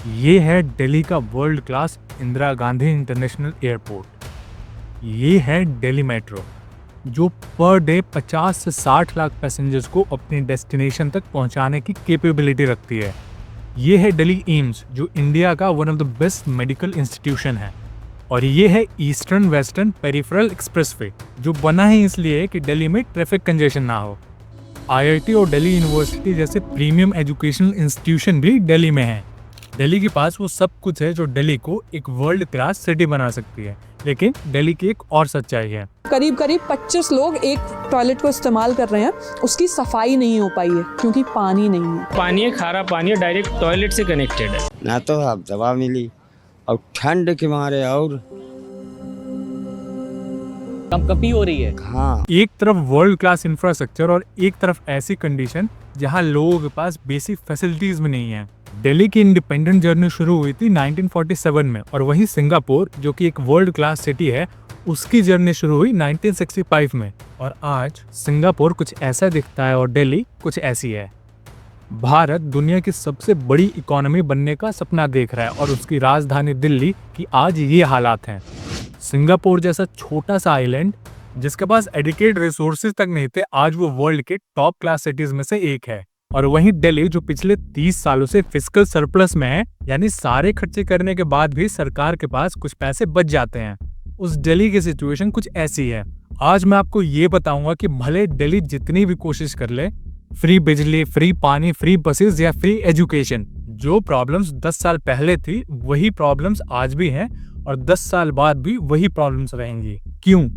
ये है दिल्ली का world class Indira Gandhi international airport. ये है दिल्ली मेट्रो जो पर डे 50 से 60 लाख पैसेंजर्स को अपनी डेस्टिनेशन तक पहुंचाने की कैपेबिलिटी रखती है। ये है दिल्ली एम्स जो इंडिया का one of the best medical institution है। और ये है ईस्टर्न वेस्टर्न पेरिफेरल एक्सप्रेसवे जो बना है इसलिए कि दिल्ली में ट्रैफिक कंजेशन ना हो। IIT और दिल्ली यूनिवर्सिटी जैसे प्रीमियम एजुकेशनल इंस्टीट्यूशन भी दिल्ली में है। दिल्ली के पास वो सब कुछ है जो दिल्ली को एक वर्ल्ड क्लास सिटी बना सकती है। लेकिन दिल्ली की एक और सच्चाई है, करीब 25 लोग एक टॉयलेट को इस्तेमाल कर रहे हैं, उसकी सफाई नहीं हो पाई है क्योंकि पानी नहीं है। पानी है, खारा पानी है, डायरेक्ट टॉयलेट से कनेक्टेड है ना। तो अब दवा मिली और ठंड के मारे और कंपकपी हो रही है। हाँ, एक तरफ वर्ल्ड क्लास इंफ्रास्ट्रक्चर और एक तरफ ऐसी कंडीशन जहां लोगों के पास बेसिक फैसिलिटीज भी नहीं है। दिल्ली की इंडिपेंडेंट जर्नी शुरू हुई थी 1947 में और वहीं सिंगापुर जो कि एक वर्ल्ड क्लास सिटी है उसकी जर्नी शुरू हुई 1965 में। और आज सिंगापुर कुछ ऐसा दिखता है और दिल्ली कुछ ऐसी है। भारत दुनिया की सबसे बड़ी इकोनॉमी बनने का सपना देख रहा है और उसकी राजधानी दिल्ली की आज ये हालात हैं। सिंगापुर जैसा छोटा सा आइलैंड जिसके पास एडिकेट रिसोर्सेज तक नहीं थे, आज वो वर्ल्ड के टॉप क्लास सिटीज में से एक है। और वहीं दिल्ली जो पिछले 30 सालों से फिस्कल सरप्लस में है, यानी सारे खर्चे करने के बाद भी सरकार के पास कुछ पैसे बच जाते हैं, उस दिल्ली की सिचुएशन कुछ ऐसी है। आज मैं आपको ये बताऊंगा कि भले दिल्ली जितनी भी कोशिश कर ले, फ्री बिजली, फ्री पानी, फ्री बसेस या फ्री एजुकेशन, जो प्रॉब्लम्स 10 साल पहले थी वही प्रॉब्लम्स आज भी हैं और 10 साल बाद भी वही प्रॉब्लम्स रहेंगी। क्यों?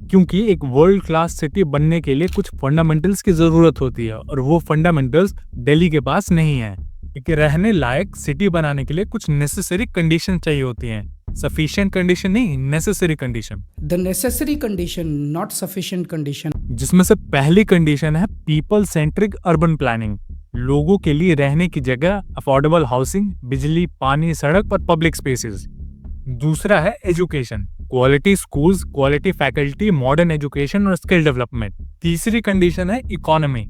क्योंकि एक वर्ल्ड क्लास सिटी बनने के लिए कुछ फंडामेंटल्स की जरूरत होती है और वो फंडामेंटल्स दिल्ली के पास नहीं है। एक रहने लायक सिटी बनाने के लिए कुछ नेसेसरी कंडीशन चाहिए होती हैं। सफिशिएंट कंडीशन नहीं, necessary condition. The necessary condition, not sufficient condition. जिसमें से पहली कंडीशन है पीपल सेंट्रिक अर्बन प्लानिंग, लोगों के लिए रहने की जगह, अफोर्डेबल हाउसिंग, बिजली, पानी, सड़क और पब्लिक स्पेसेस। दूसरा है education, quality schools, quality faculty, modern education और स्किल डेवलपमेंट। तीसरी कंडीशन है इकोनॉमी,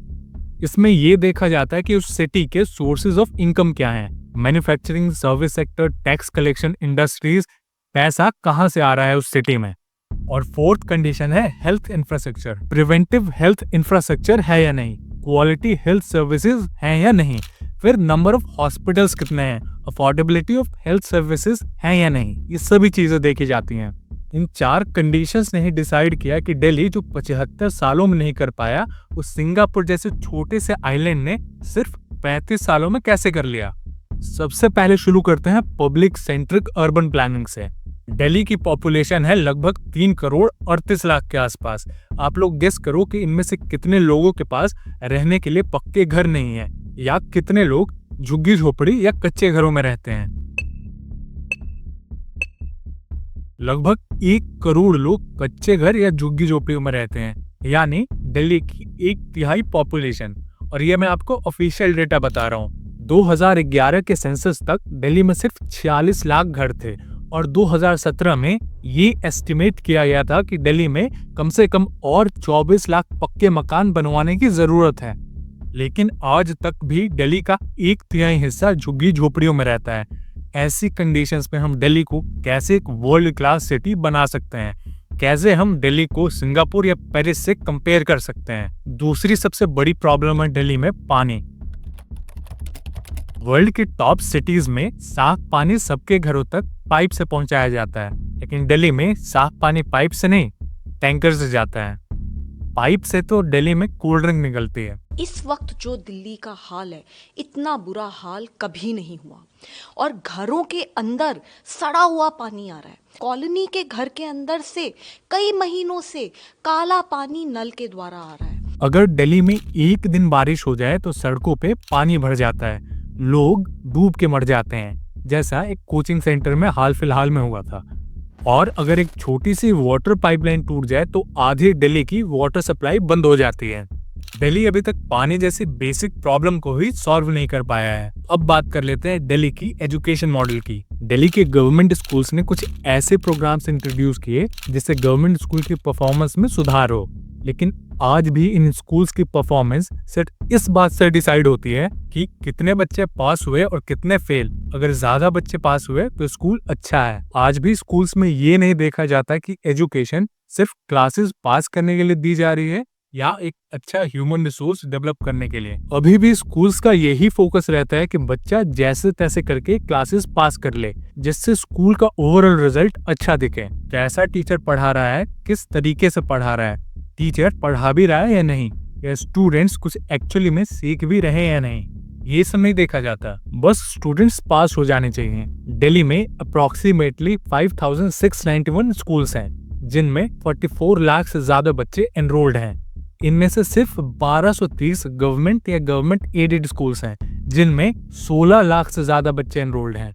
इसमें ये देखा जाता है कि उस सिटी के सोर्सेज ऑफ इनकम क्या हैं, manufacturing, service sector, tax collection, industries, पैसा कहाँ से आ रहा है उस सिटी में। और फोर्थ कंडीशन है health infrastructure, preventive health infrastructure है या नहीं, क्वालिटी हेल्थ सर्विसेज हैं या नहीं, फिर नंबर ऑफ हॉस्पिटल्स कितने हैं, अफोर्डेबिलिटी ऑफ हेल्थ सर्विसेज हैं या नहीं, ये सभी चीजें देखी जाती हैं। इन 4 कंडीशंस ने ही डिसाइड किया कि दिल्ली जो 75 सालों में नहीं कर पाया, उस सिंगापुर जैसे छोटे से आइलैंड ने सिर्फ 35 सालों में कैसे कर लिया। सबसे पहले शुरू करते हैं पब्लिक सेंट्रिक अर्बन प्लानिंग से। दिल्ली की पॉपुलेशन है लगभग 3 करोड़ 38 लाख के आसपास। आप लोग गेस करो कि इनमें से कितने लोगों के पास रहने के लिए पक्के घर नहीं है या कितने लोग झुग्गी झोपड़ी या कच्चे घरों में रहते हैं। लगभग 1 करोड़ लोग कच्चे घर या झुग्गी झोपड़ियों में रहते हैं, यानी दिल्ली की 1/3 पॉपुलेशन। और ये मैं आपको ऑफिशियल डेटा बता रहा हूँ। 2011 के सेंसस तक दिल्ली में सिर्फ 46 लाख घर थे और 2017 में ये एस्टिमेट किया गया था कि दिल्ली में कम से कम और 24 लाख पक्के मकान बनवाने की जरूरत है। लेकिन आज तक भी दिल्ली का 1/3 हिस्सा झुग्गी झोपड़ियों में रहता है। ऐसी कंडीशंस में हम दिल्ली को कैसे एक वर्ल्ड क्लास सिटी बना सकते हैं, कैसे हम दिल्ली को सिंगापुर या पेरिस से कंपेयर कर सकते हैं। दूसरी सबसे बड़ी प्रॉब्लम है दिल्ली में पानी। वर्ल्ड की टॉप सिटीज में साफ पानी सबके घरों तक पाइप से पहुंचाया जाता है, लेकिन दिल्ली में साफ पानी पाइप से नहीं, टैंकर से जाता है। पाइप से तो दिल्ली में कोल्ड ड्रिंक निकलती है। इस वक्त जो दिल्ली का हाल है, इतना बुरा हाल कभी नहीं हुआ। और घरों के अंदर सड़ा हुआ पानी आ रहा है। कॉलोनी के घर के अंदर से कई महीनों से काला पानी नल के द्वारा आ रहा है। अगर दिल्ली में एक दिन बारिश हो जाए तो सड़कों पे पानी भर जाता है, लोग डूब के मर जाते हैं, जैसा एक कोचिंग सेंटर में हाल फिलहाल में हुआ था। और अगर एक छोटी सी वाटर पाइपलाइन टूट जाए तो आधी दिल्ली की वाटर सप्लाई बंद हो जाती है। दिल्ली अभी तक पानी जैसी बेसिक प्रॉब्लम को ही सॉल्व नहीं कर पाया है। अब बात कर लेते हैं दिल्ली की एजुकेशन मॉडल की। दिल्ली के गवर्नमेंट स्कूल्स ने कुछ ऐसे प्रोग्राम्स इंट्रोड्यूस किए जिससे गवर्नमेंट स्कूल की परफॉर्मेंस में सुधार हो, लेकिन आज भी इन स्कूल्स की परफॉर्मेंस सिर्फ इस बात से डिसाइड होती है कि कितने बच्चे पास हुए और कितने फेल। अगर ज्यादा बच्चे पास हुए तो स्कूल अच्छा है। आज भी स्कूल्स में ये नहीं देखा जाता कि एजुकेशन सिर्फ क्लासेस पास करने के लिए दी जा रही है या एक अच्छा ह्यूमन रिसोर्स डेवलप करने के लिए। अभी भी स्कूल्स का यही फोकस रहता है कि बच्चा जैसे तैसे करके क्लासेस पास कर ले, जिससे स्कूल का ओवरऑल रिजल्ट अच्छा दिखे। कैसा टीचर पढ़ा रहा है, किस तरीके से पढ़ा रहा है, टीचर पढ़ा भी रहा है या नहीं, या स्टूडेंट्स कुछ एक्चुअली में सीख भी रहे हैं या नहीं, ये सब नहीं देखा जाता। बस स्टूडेंट्स पास हो जाने चाहिए। दिल्ली में अप्रोक्सीमेटली 5691 स्कूल्स हैं, जिनमें 44 लाख से ज्यादा बच्चे एनरोल्ड हैं। इनमें से सिर्फ 1230 गवर्नमेंट या गवर्नमेंट एडेड स्कूल्स हैं, जिनमें 16 लाख से ज्यादा बच्चे एनरोल्ड हैं।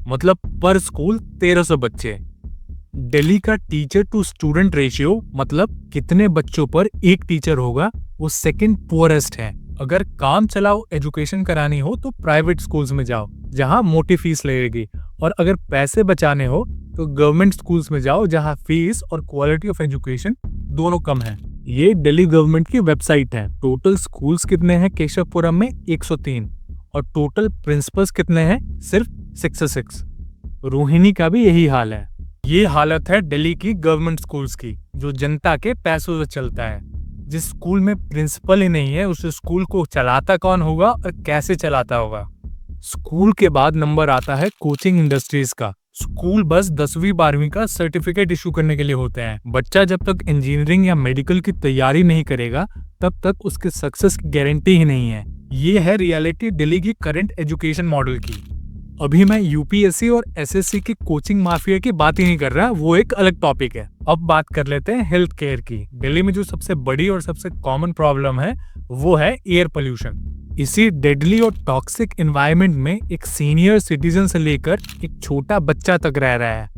मतलब पर स्कूल 1300 बच्चे। दिल्ली का टीचर टू स्टूडेंट रेशियो, मतलब कितने बच्चों पर एक टीचर होगा, वो सेकंड पुअरेस्ट है। अगर काम चलाओ एजुकेशन करानी हो तो प्राइवेट स्कूल्स में जाओ, जहां मोटी फीस लगेगी, और अगर पैसे बचाने हो तो गवर्नमेंट स्कूल्स में जाओ, जहां फीस और क्वालिटी ऑफ एजुकेशन दोनों कम है। ये दिल्ली गवर्नमेंट की वेबसाइट है। टोटल स्कूल्स कितने हैं केशवपुरम में? 103। और टोटल प्रिंसिपल्स कितने हैं? सिर्फ 66। रोहिणी का भी यही हाल है। ये हालत है दिल्ली की गवर्नमेंट स्कूल्स की, जो जनता के पैसों से चलता है। जिस स्कूल में प्रिंसिपल ही नहीं है, उस स्कूल को चलाता कौन होगा और कैसे चलाता होगा? स्कूल के बाद नंबर आता है कोचिंग इंडस्ट्रीज का। स्कूल बस 10वीं 12वीं का सर्टिफिकेट इशू करने के लिए होते हैं। बच्चा जब तक इंजीनियरिंग या मेडिकल की तैयारी नहीं करेगा, तब तक उसके सक्सेस की गारंटी ही नहीं है। ये है रियलिटी दिल्ली की करंट एजुकेशन मॉडल की। अभी मैं यूपीएससी और एसएससी की कोचिंग माफिया की बात ही नहीं कर रहा, वो एक अलग टॉपिक है। अब बात कर लेते हैं हेल्थ केयर की। दिल्ली में जो सबसे बड़ी और सबसे कॉमन प्रॉब्लम है, वो है एयर पोल्यूशन। इसी डेडली और टॉक्सिक एनवायरनमेंट में एक सीनियर सिटीजन से लेकर एक छोटा बच्चा तक रह रहा है।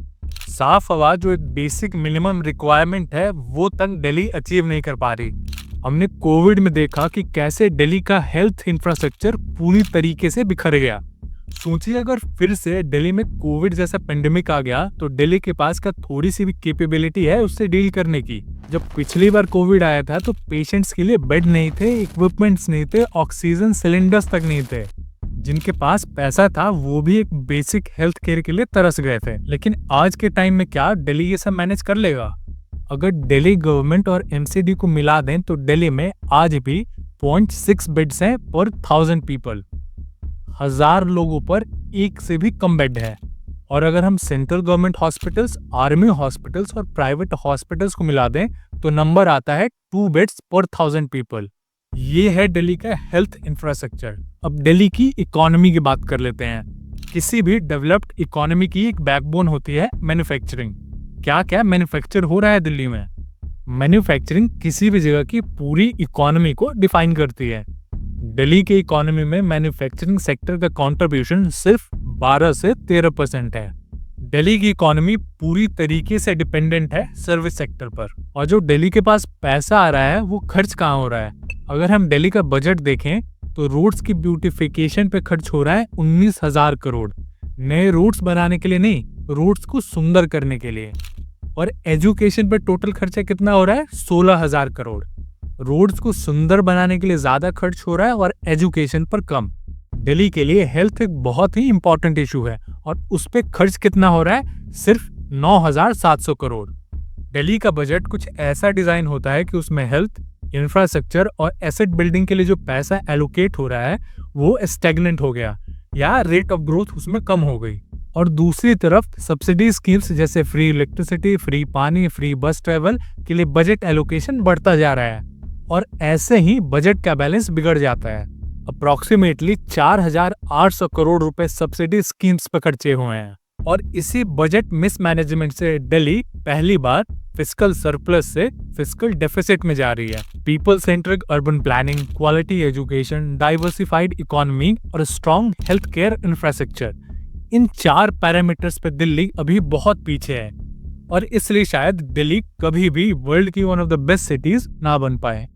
साफ हवा जो एक बेसिक मिनिमम रिक्वायरमेंट है, वो तक दिल्ली अचीव नहीं कर पा रही। हमने कोविड में देखा कि कैसे दिल्ली का हेल्थ इंफ्रास्ट्रक्चर पूरी तरीके से बिखर गया। सोचिए अगर फिर से दिल्ली में कोविड जैसा पेंडेमिक आ गया तो दिल्ली के पास का थोड़ी सी भी कैपेबिलिटी है उससे डील करने की। जब पिछली बार कोविड आया था तो पेशेंट्स के लिए बेड नहीं थे, इक्विपमेंट्स नहीं थे, ऑक्सीजन सिलेंडर्स तक नहीं थे। जिनके पास पैसा था वो भी एक बेसिक हेल्थ केयर के लिए तरस गए थे। लेकिन आज के टाइम में क्या दिल्ली ये सब मैनेज कर लेगा? अगर दिल्ली गवर्नमेंट और एमसीडी को मिला दें तो दिल्ली में आज भी 0.6 बेड्स हैं पर 1000 पीपल। 1000 लोगों पर एक से भी कम बेड है। और अगर हम central government hospitals, army hospitals और प्राइवेट हॉस्पिटल्स को मिला दें तो नंबर आता है 2 बेड्स पर 1000 पीपल। ये है दिल्ली का हेल्थ इंफ्रास्ट्रक्चर। अब दिल्ली की इकोनॉमी की बात कर लेते हैं। किसी भी डेवलप्ड इकोनॉमी की एक बैकबोन होती है मैन्युफैक्चरिंग। क्या क्या मैन्युफैक्चर हो रहा है दिल्ली में? मैन्युफैक्चरिंग किसी भी जगह की पूरी इकोनॉमी को डिफाइन करती है। दिल्ली की इकोनॉमी में मैन्युफैक्चरिंग सेक्टर का कंट्रीब्यूशन सिर्फ 12 से 13% है। दिल्ली की इकोनॉमी पूरी तरीके से डिपेंडेंट है सर्विस सेक्टर पर। और जो दिल्ली के पास पैसा आ रहा है वो खर्च कहाँ हो रहा है? अगर हम दिल्ली का बजट देखें तो रोड्स की ब्यूटिफिकेशन पे खर्च हो रहा है 19,000 करोड़। नए रोड्स बनाने के लिए नहीं, रोड्स को सुंदर करने के लिए। और एजुकेशन पर टोटल खर्चा कितना हो रहा है? 16,000 करोड़। रोड्स को सुंदर बनाने के लिए ज्यादा खर्च हो रहा है और एजुकेशन पर कम। दिल्ली के लिए हेल्थ एक बहुत ही इंपॉर्टेंट इशू है और उस पे खर्च कितना हो रहा है? सिर्फ 9,700 करोड़। दिल्ली का बजट कुछ ऐसा डिजाइन होता है कि उसमें हेल्थ, इंफ्रास्ट्रक्चर और एसेट बिल्डिंग के लिए जो पैसा एलोकेट हो रहा है वो स्टैग्नेंट हो गया या रेट ऑफ ग्रोथ उसमें कम हो गई। और दूसरी तरफ सब्सिडी स्कीम्स जैसे फ्री इलेक्ट्रिसिटी, फ्री पानी, फ्री बस ट्रेवल के लिए बजट एलोकेशन बढ़ता जा रहा है और ऐसे ही बजट का बैलेंस बिगड़ जाता है। अप्रोक्सीमेटली 4,800 करोड़ रुपए सब्सिडी स्कीम्स पर खर्चे हुए हैं। और इसी बजट मिसमैनेजमेंट से दिल्ली पहली बार फिस्कल सरप्लस से फिस्कल डेफिसिट में जा रही है। People centric urban planning, quality education, diversified economy और स्ट्रॉन्ग हेल्थ केयर इंफ्रास्ट्रक्चर, इन 4 पैरामीटर्स पे दिल्ली अभी बहुत पीछे है और इसलिए शायद दिल्ली कभी भी वर्ल्ड की one of the best cities ना बन पाए।